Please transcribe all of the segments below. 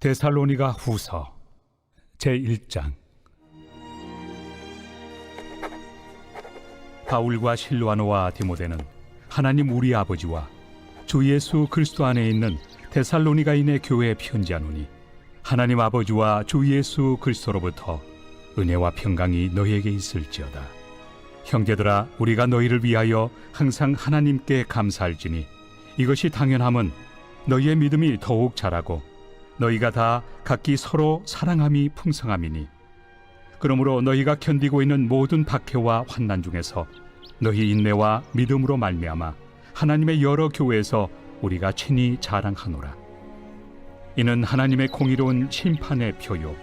데살로니가 후서 제1장. 바울과 실와노와 디모데는 하나님 우리 아버지와 주 예수 그리스도 안에 있는 데살로니가인의 교회에 편지하노니, 하나님 아버지와 주 예수 그리스도로부터 은혜와 평강이 너희에게 있을지어다. 형제들아, 우리가 너희를 위하여 항상 하나님께 감사할지니 이것이 당연함은 너희의 믿음이 더욱 자라고 너희가 다 각기 서로 사랑함이 풍성함이니, 그러므로 너희가 견디고 있는 모든 박해와 환난 중에서 너희 인내와 믿음으로 말미암아 하나님의 여러 교회에서 우리가 친히 자랑하노라. 이는 하나님의 공의로운 심판의 표요,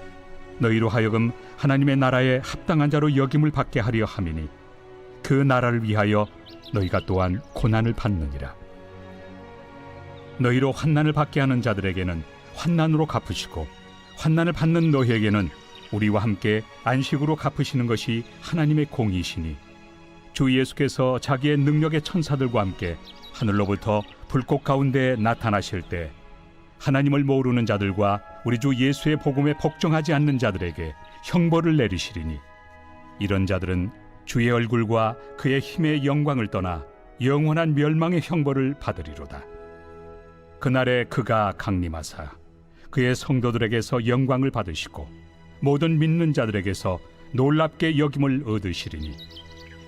너희로 하여금 하나님의 나라에 합당한 자로 여김을 받게 하려 함이니, 그 나라를 위하여 너희가 또한 고난을 받느니라. 너희로 환난을 받게 하는 자들에게는 환난으로 갚으시고, 환난을 받는 너희에게는 우리와 함께 안식으로 갚으시는 것이 하나님의 공의시니, 주 예수께서 자기의 능력의 천사들과 함께 하늘로부터 불꽃 가운데 나타나실 때 하나님을 모르는 자들과 우리 주 예수의 복음에 복종하지 않는 자들에게 형벌을 내리시리니, 이런 자들은 주의 얼굴과 그의 힘의 영광을 떠나 영원한 멸망의 형벌을 받으리로다. 그날에 그가 강림하사 그의 성도들에게서 영광을 받으시고 모든 믿는 자들에게서 놀랍게 여김을 얻으시리니,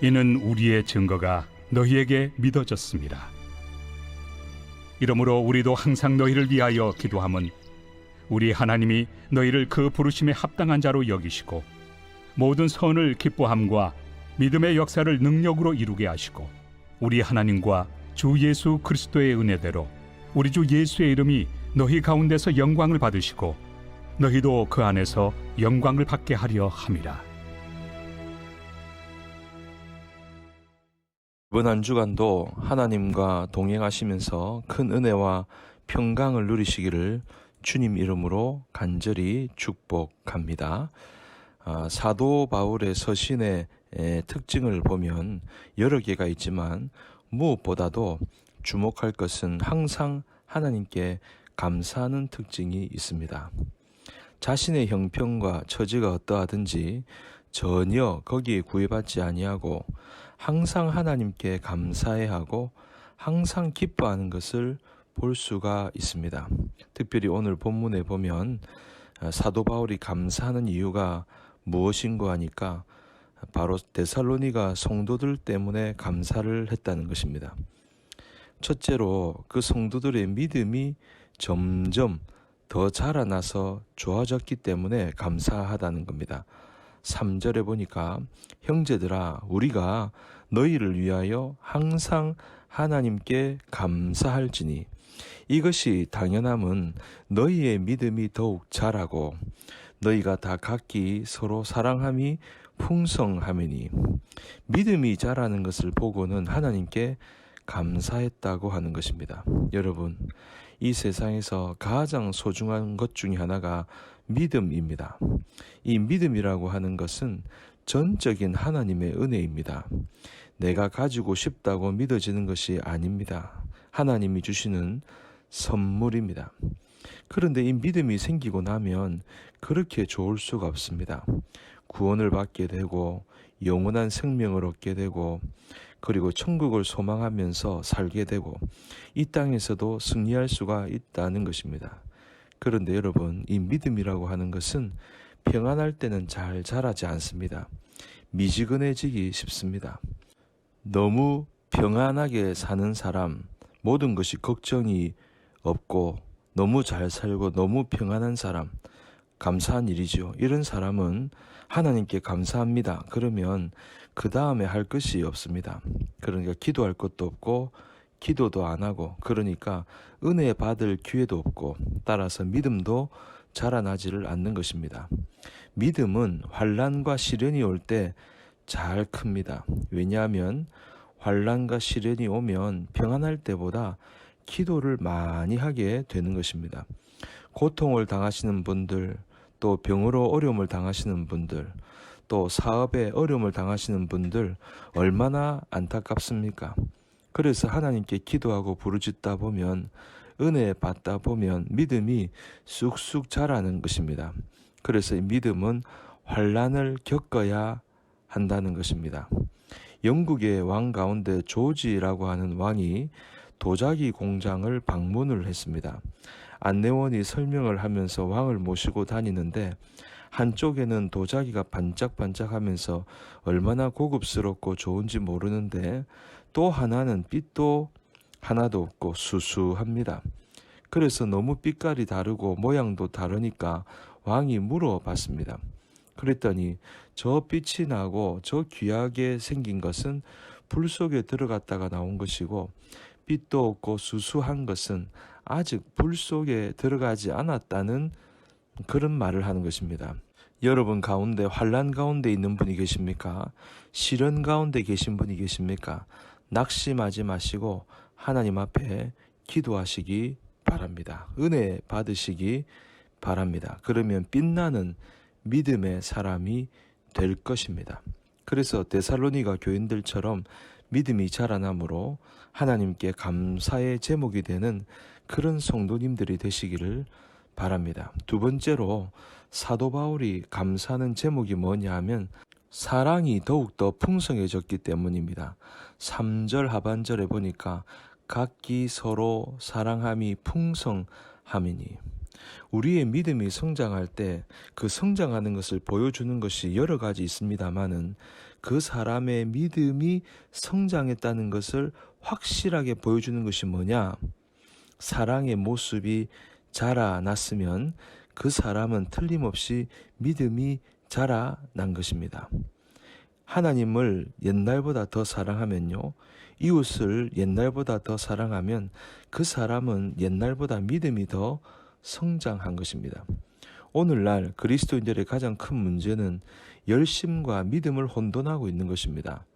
이는 우리의 증거가 너희에게 믿어졌습니다. 이러므로 우리도 항상 너희를 위하여 기도함은 우리 하나님이 너희를 그 부르심에 합당한 자로 여기시고 모든 선을 기뻐함과 믿음의 역사를 능력으로 이루게 하시고, 우리 하나님과 주 예수 그리스도의 은혜대로 우리 주 예수의 이름이 너희 가운데서 영광을 받으시고 너희도 그 안에서 영광을 받게 하려 함이라. 이번 한 주간도 하나님과 동행하시면서 큰 은혜와 평강을 누리시기를 주님 이름으로 간절히 축복합니다. 사도 바울의 서신의 특징을 보면 여러 개가 있지만 무엇보다도 주목할 것은 항상 하나님께 감사하는 특징이 있습니다. 자신의 형편과 처지가 어떠하든지 전혀 거기에 구애받지 아니하고 항상 하나님께 감사해야 하고 항상 기뻐하는 것을 볼 수가 있습니다. 특별히 오늘 본문에 보면 사도 바울이 감사하는 이유가 무엇인가 하니까 바로 데살로니가 성도들 때문에 감사를 했다는 것입니다. 첫째로 그 성도들의 믿음이 점점 더 자라나서 좋아졌기 때문에 감사하다는 겁니다. 3절에 보니까 형제들아, 우리가 너희를 위하여 항상 하나님께 감사할지니, 이것이 당연함은 너희의 믿음이 더욱 자라고 너희가 다 각기 서로 사랑함이 풍성함이니, 믿음이 자라는 것을 보고는 하나님께 감사했다고 하는 것입니다. 여러분, 이 세상에서 가장 소중한 것 중에 하나가 믿음입니다. 이 믿음이라고 하는 것은 전적인 하나님의 은혜입니다. 내가 가지고 싶다고 믿어지는 것이 아닙니다. 하나님이 주시는 선물입니다. 그런데 이 믿음이 생기고 나면 그렇게 좋을 수가 없습니다. 구원을 받게 되고 영원한 생명을 얻게 되고 그리고 천국을 소망하면서 살게 되고 이 땅에서도 승리할 수가 있다는 것입니다. 그런데 여러분, 이 믿음이라고 하는 것은 평안할 때는 잘 자라지 않습니다. 미지근해지기 쉽습니다. 너무 평안하게 사는 사람, 모든 것이 걱정이 없고 너무 잘 살고 너무 평안한 사람, 감사한 일이죠. 이런 사람은 하나님께 감사합니다. 그러면 그 다음에 할 것이 없습니다. 그러니까 기도할 것도 없고 기도도 안 하고, 그러니까 은혜 받을 기회도 없고, 따라서 믿음도 자라나지를 않는 것입니다. 믿음은 환난과 시련이 올 때 잘 큽니다. 왜냐하면 환난과 시련이 오면 평안할 때보다 기도를 많이 하게 되는 것입니다. 고통을 당하시는 분들, 또 병으로 어려움을 당하시는 분들, 또 사업에 어려움을 당하시는 분들 얼마나 안타깝습니까? 그래서 하나님께 기도하고 부르짖다 보면 은혜 받다 보면 믿음이 쑥쑥 자라는 것입니다. 그래서 이 믿음은 환난을 겪어야 한다는 것입니다. 영국의 왕 가운데 조지라고 하는 왕이 도자기 공장을 방문을 했습니다. 안내원이 설명을 하면서 왕을 모시고 다니는데 한쪽에는 도자기가 반짝반짝하면서 얼마나 고급스럽고 좋은지 모르는데 또 하나는 빛도 하나도 없고 수수합니다. 그래서 너무 빛깔이 다르고 모양도 다르니까 왕이 물어봤습니다. 그랬더니 저 빛이 나고 저 귀하게 생긴 것은 불 속에 들어갔다가 나온 것이고 빛도 없고 수수한 것은 아직 불 속에 들어가지 않았다는 그런 말을 하는 것입니다. 여러분 가운데 환난 가운데 있는 분이 계십니까? 시련 가운데 계신 분이 계십니까? 낙심하지 마시고 하나님 앞에 기도하시기 바랍니다. 은혜 받으시기 바랍니다. 그러면 빛나는 믿음의 사람이 될 것입니다. 그래서 데살로니가 교인들처럼 믿음이 자라나므로 하나님께 감사의 제목이 되는 그런 성도님들이 되시기를 바랍니다. 두 번째로 사도 바울이 감사하는 제목이 뭐냐 하면 사랑이 더욱더 풍성해졌기 때문입니다. 3절 하반절에 보니까 각기 서로 사랑함이 풍성함이니, 우리의 믿음이 성장할 때 그 성장하는 것을 보여주는 것이 여러 가지 있습니다마는 그 사람의 믿음이 성장했다는 것을 확실하게 보여주는 것이 뭐냐? 사랑의 모습이 자라났으면 그 사람은 틀림없이 믿음이 자라난 것입니다. 하나님을 옛날보다 더 사랑하면요, 이웃을 옛날보다 더 사랑하면 그 사람은 옛날보다 믿음이 더 성장한 것입니다. 오늘날 그리스도인들의 가장 큰 문제는 열심과 믿음을 혼돈하고 있는 것입니다.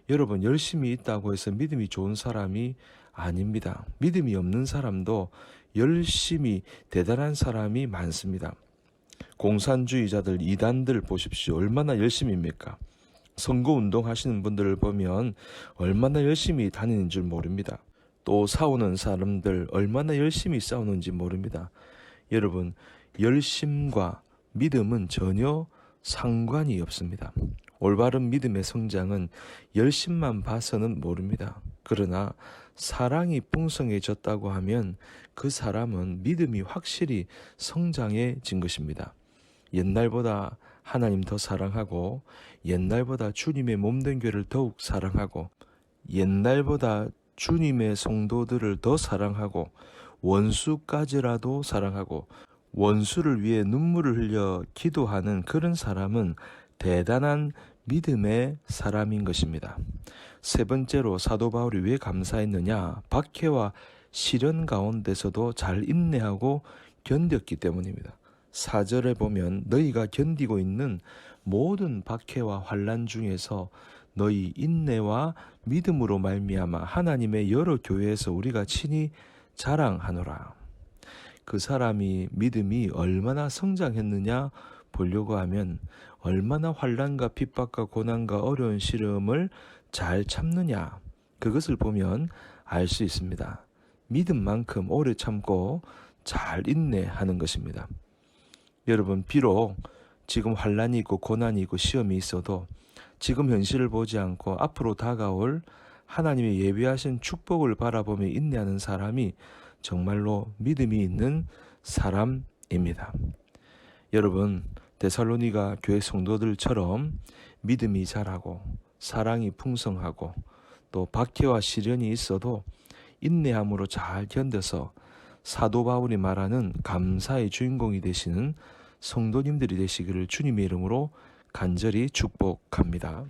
여러분, 열심이 있다고 해서 믿음이 좋은 사람이 아닙니다. 믿음이 없는 사람도 열심히 대단한 사람이 많습니다. 공산주의자들, 이단들 보십시오. 얼마나 열심입니까? 선거운동 하시는 분들을 보면 얼마나 열심히 다니는 줄 모릅니다. 또 싸우는 사람들 얼마나 열심히 싸우는지 모릅니다. 여러분, 열심과 믿음은 전혀 상관이 없습니다. 올바른 믿음의 성장은 열심만 봐서는 모릅니다. 그러나 사랑이 풍성해졌다고 하면 그 사람은 믿음이 확실히 성장해진 것입니다. 옛날보다 하나님 더 사랑하고, 옛날보다 주님의 몸된 교회를 더욱 사랑하고, 옛날보다 주님의 성도들을 더 사랑하고, 원수까지라도 사랑하고, 원수를 위해 눈물을 흘려 기도하는 그런 사람은 대단한 믿음의 사람인 것입니다. 세 번째로 사도 바울이 왜 감사했느냐? 박해와 시련 가운데서도 잘 인내하고 견뎠기 때문입니다. 4절에 보면 너희가 견디고 있는 모든 박해와 환난 중에서 너희 인내와 믿음으로 말미암아 하나님의 여러 교회에서 우리가 친히 자랑하노라. 그 사람이 믿음이 얼마나 성장했느냐 보려고 하면 얼마나 환난과 핍박과 고난과 어려운 시험을 잘 참느냐, 그것을 보면 알 수 있습니다. 믿음만큼 오래 참고 잘 인내하는 것입니다. 여러분, 비록 지금 환난이 있고 고난이 있고 시험이 있어도 지금 현실을 보지 않고 앞으로 다가올 하나님의 예비하신 축복을 바라보며 인내하는 사람이 정말로 믿음이 있는 사람입니다. 여러분, 데살로니가 교회 성도들처럼 믿음이 자라고 사랑이 풍성하고 또 박해와 시련이 있어도 인내함으로 잘 견뎌서 사도 바울이 말하는 감사의 주인공이 되시는 성도님들이 되시기를 주님의 이름으로 간절히 축복합니다.